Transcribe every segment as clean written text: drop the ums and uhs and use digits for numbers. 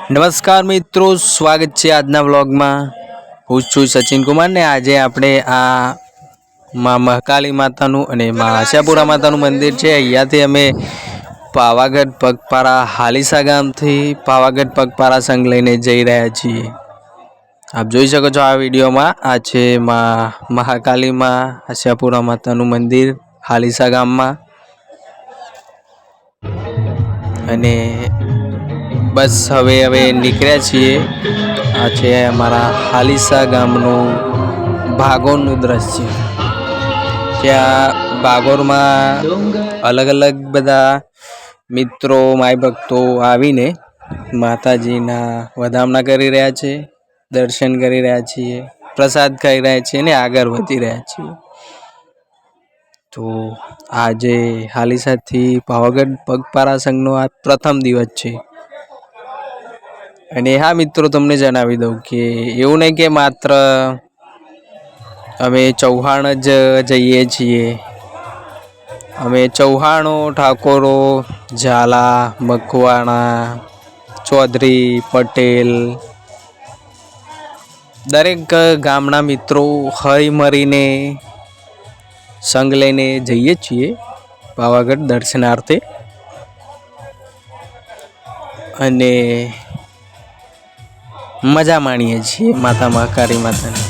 નમસ્કાર મિત્રો, સ્વાગત છે આજના વ્લોગમાં। હું છું સચિન કુમાર ને આજે આપણે આ માં મહાકાલી માતાનું અને માં આશાપુરા માતાનું મંદિર છે। અહીંયાથી અમે પાવાગઢ પગપાળા હાલીસા ગામથી પાવાગઢ પગપાળા સંઘ લઈને જઈ રહ્યા છીએ। આપ જોઈ શકો છો આ વિડીયોમાં। આ છે માં મહાકાલી માં આશાપુરા માતાનું મંદિર હાલીસા ગામમાં। અને बस हवे हवे निकळ्या छीए। आ छे अमारा हालीसा गामनुं भागोरनुं दृश्य। त्या भागोरमां अलग अलग बधा मित्रों माय भक्तो आवीने माताजीना वधामणा करी रह्या छे, दर्शन करी रह्या छीए, प्रसाद खाई रह्या छीए ने आगळ वधी रह्या छीए। तो आजे हालीसाथी पावागढ़ पगपाळा संघनो आ प्रथम दिवस छे। અને હા મિત્રો, તમને જણાવી દઉં કે એવું નહીં કે માત્ર અમે ચૌહાણ જ જઈએ છીએ। અમે ચૌહાણો, ઠાકોરો, ઝાલા, મકવાણા, ચૌધરી, પટેલ દરેક ગામના મિત્રો હળી મળીને સંઘ લઈને જઈએ છીએ પાવાગઢ દર્શનાર્થે। અને मजा माणीए छीए माता महाकाली मातानी।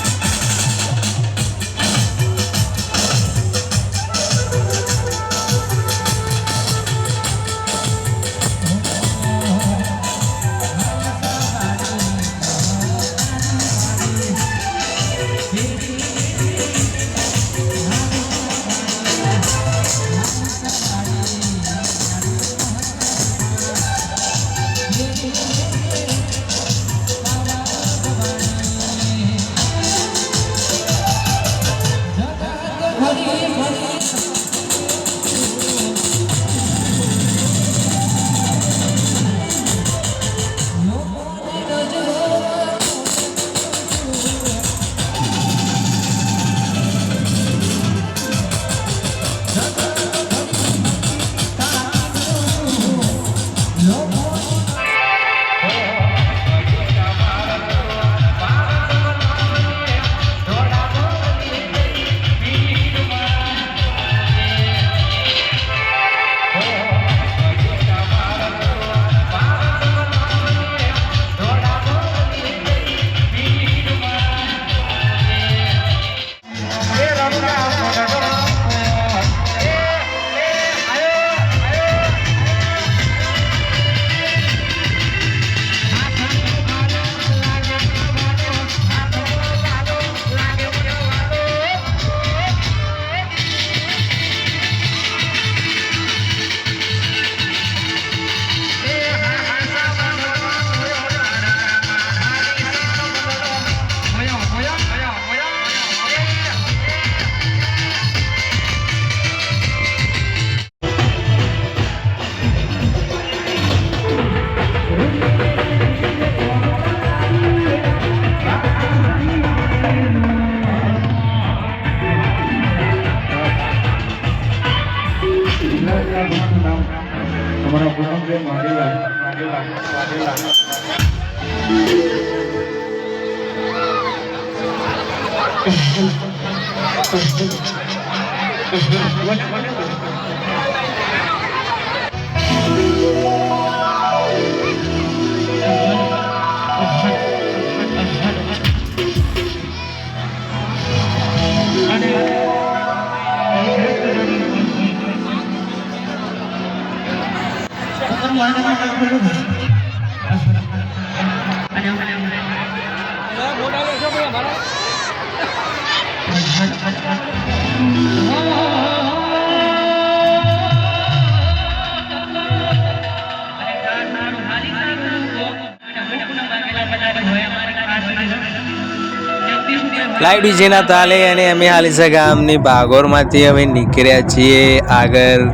લાઈવ ડીજેના તાલે અને અમે હાલીસા ગામની ભાગોરમાંથી હવે નીકળ્યા છીએ આગળ।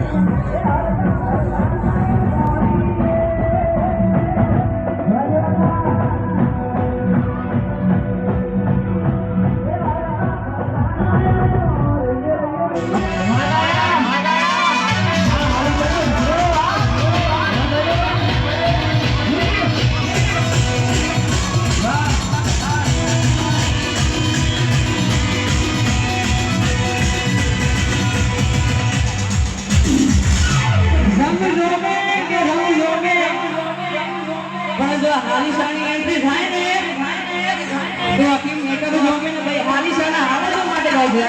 જો હાલીસાની એન્ટ્રી થાય ને તો આખી મેકઅપ જોગે ને ભાઈ હાલીસાના હાલો માટે ગાય છે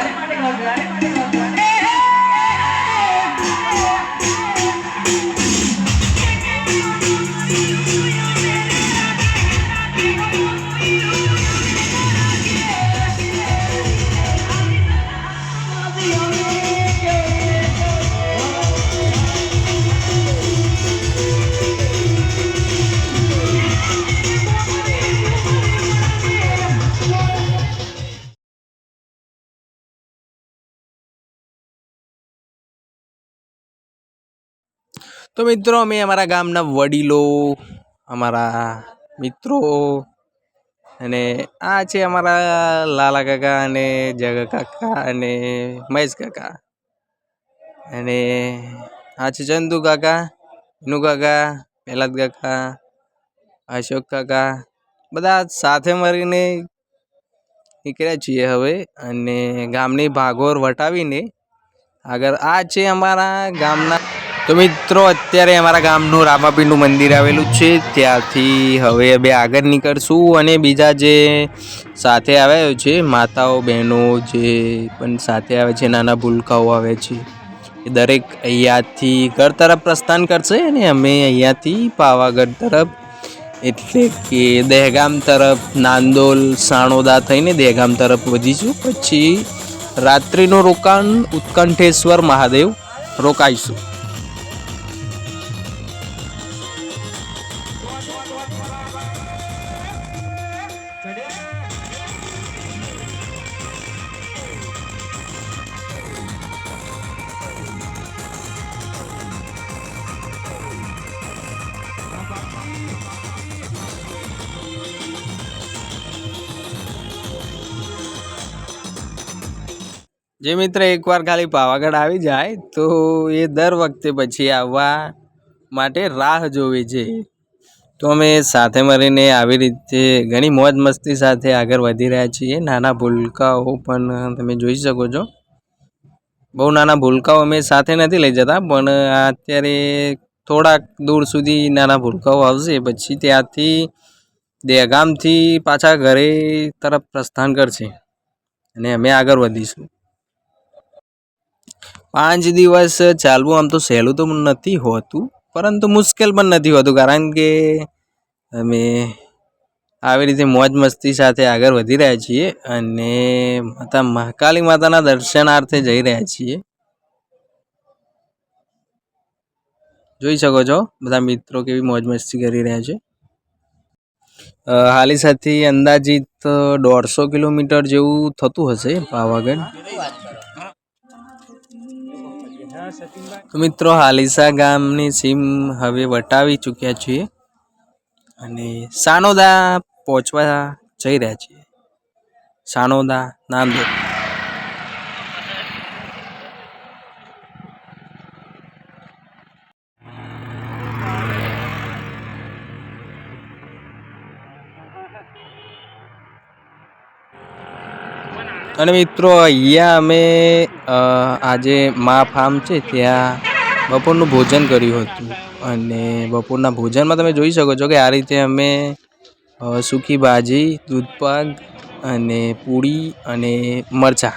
તો મિત્રો અમે અમારા ગામના વડીલો, અમારા મિત્રો અને આ છે અમારા લાલા કાકા અને જગા કાકા અને મહેશ કાકા અને આ છે ચંદુ કાકા, વિનુ કાકા, પહેલાદ કાકા, અશોક કાકા, બધા સાથે મળીને નીકળ્યા છીએ હવે અને ગામની ભાગોળ વટાવીને આગળ આ છે અમારા ગામના. તો મિત્રો અત્યારે અમારા ગામનું રામાપીરનું મંદિર આવેલું છે, ત્યાંથી હવે બે આગળ નીકળશું અને બીજા જે સાથે આવ્યા છે માતાઓ બહેનો જે પણ સાથે આવે છે, નાના ભૂલકાઓ આવે છે, એ દરેક અહીંયાથી ઘર તરફ પ્રસ્થાન કરશે અને અમે અહીંયાથી પાવાગઢ તરફ એટલે કે દહેગામ તરફ નાંદોલ સાણોદા થઈને દહેગામ તરફ વધીશું. પછી રાત્રિનું રોકાણ ઉત્કંઠેશ્વર મહાદેવ રોકાઈશું. જે મિત્ર એકવાર ખાલી પાવાગઢ આવી જાય તો એ દર વખતે પછી આવવા માટે રાહ જોવે છે. તો અમે સાથે મળીને આવી રીતે ઘણી મોજ મસ્તી સાથે આગળ વધી રહ્યા છીએ. નાના ભૂલકાઓ પણ તમે જોઈ શકો છો. બહુ નાના ભૂલકાઓ અમે સાથે નથી લઈ જતા, પણ અત્યારે થોડાક દૂર સુધી નાના ભૂલકાઓ આવશે, પછી ત્યાંથી દહેગામથી પાછા ઘરે તરફ પ્રસ્થાન કરશે અને અમે આગળ વધીશું. 5 દિવસ ચાલવું આમ તો સહેલું તો નથી હોતું, પરંતુ મુશ્કેલ પણ નથી હોતું, કારણ કે અમે આવી રીતે મોજ મસ્તી સાથે આગળ વધી રહ્યા છીએ અને માતા મહાકાળી માતાના દર્શનાર્થે જઈ રહ્યા છીએ. જોઈ શકો છો બધા મિત્રો કેવી મોજ મસ્તી કરી રહ્યા છે. હાલીસાથી અંદાજિત 150 કિલોમીટર જેવું થતું હશે પાવાગઢ. તો મિત્રો હાલીસા ગામની સીમ હવે વટાવી ચૂક્યા છીએ અને સાનોદા પહોંચવા જઈ રહ્યા છીએ. સાનોદા નાંદોદ. અને મિત્રો અહીંયા અમે આજે મા ફાર્મ છે ત્યાં બપોરનું ભોજન કર્યું હતું અને બપોરના ભોજનમાં તમે જોઈ શકો છો કે આ રીતે અમે સૂકી ભાજી, દૂધપાક અને પૂરી અને મરચાં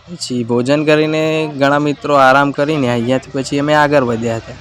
પછી ભોજન કરીને ઘણા મિત્રો આરામ કરીને અહીંયાથી પછી અમે આગળ વધ્યા હતા.